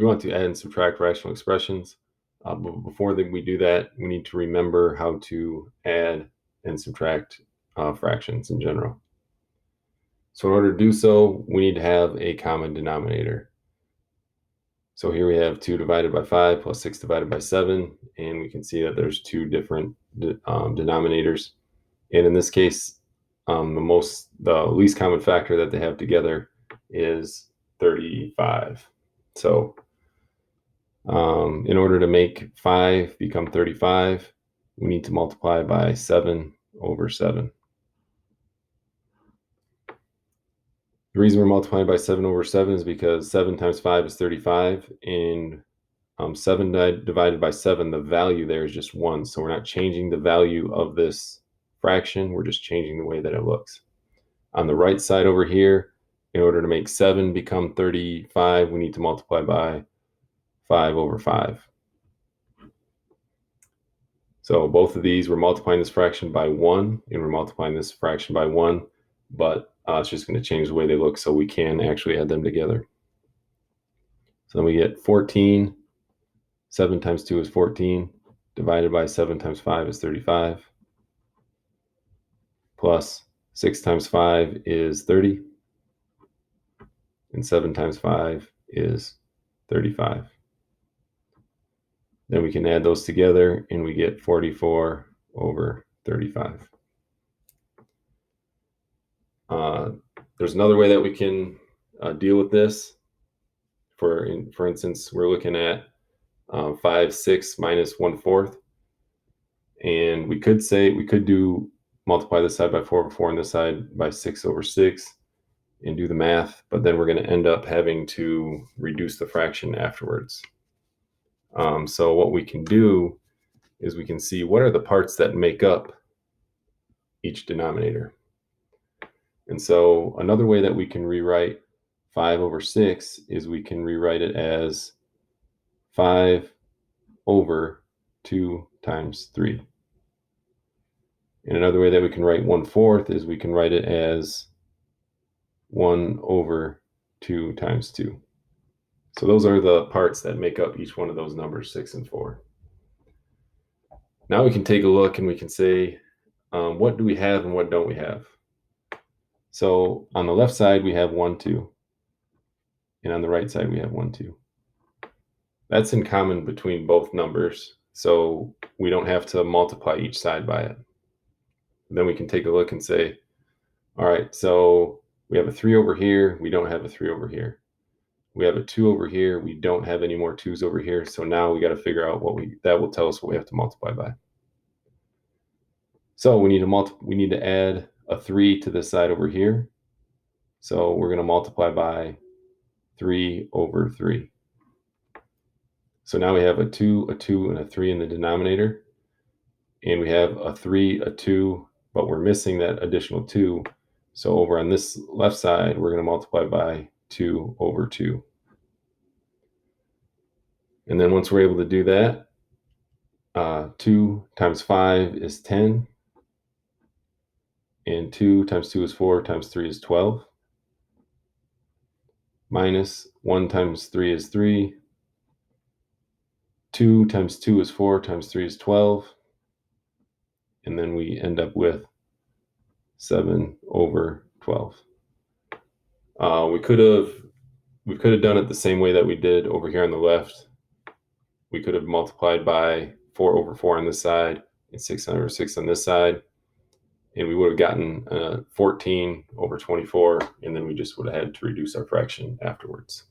we want to add and subtract rational expressions. But before we do that, we need to remember how to add and subtract fractions in general. So in order to do so, we need to have a common denominator. So here we have 2 divided by 5 plus 6 divided by 7, and we can see that there's two different denominators. And in this case, the least common factor that they have together is 35. So in order to make 5 become 35, we need to multiply by 7 over 7. The reason we're multiplying by 7 over 7 is because 7 times 5 is 35, and 7 divided by 7, the value there is just 1. So we're not changing the value of this fraction, we're just changing the way that it looks. On the right side over here, in order to make 7 become 35, we need to multiply by 5 over 5. So both of these, we're multiplying this fraction by 1, and we're multiplying this fraction by 1, but it's just going to change the way they look so we can actually add them together. So then we get 14. 7 times 2 is 14, divided by 7 times 5 is 35, plus 6 times 5 is 30, and 7 times 5 is 35. Then we can add those together, and we get 44 over 35. There's another way that we can deal with this. For instance, we're looking at 5, 6 minus 1/4. And we could multiply this side by 4 over 4 and this side by 6 over 6 and do the math, but then we're going to end up having to reduce the fraction afterwards. So what we can do is we can see what are the parts that make up each denominator. And so another way that we can rewrite 5 over 6 is we can rewrite it as 5 over 2 times 3. And another way that we can write 1/4 is we can write it as 1 over 2 times 2. So those are the parts that make up each one of those numbers, 6 and 4. Now we can take a look and we can say, what do we have and what don't we have? So on the left side, we have 1, 2. And on the right side, we have 1, 2. That's in common between both numbers. So we don't have to multiply each side by it. Then we can take a look and say, all right, so we have a 3 over here. We don't have a 3 over here. We have a 2 over here. We don't have any more 2's over here. So now we got to figure out that will tell us what we have to multiply by. So we need to add a 3 to this side over here. So we're going to multiply by 3 over 3. So now we have a 2, and a 3 in the denominator. And we have a 3, a 2, but we're missing that additional 2. So over on this left side, we're going to multiply by 2 over 2. And then once we're able to do that, 2 times 5 is 10. And 2 times 2 is 4, times 3 is 12. Minus 1 times 3 is 3. 2 times 2 is 4, times 3 is 12. And then we end up with 7 over 12. We could have done it the same way that we did over here on the left. We could have multiplied by 4 over 4 on this side and 6 over 6 on this side. And we would have gotten 14 over 24, and then we just would have had to reduce our fraction afterwards.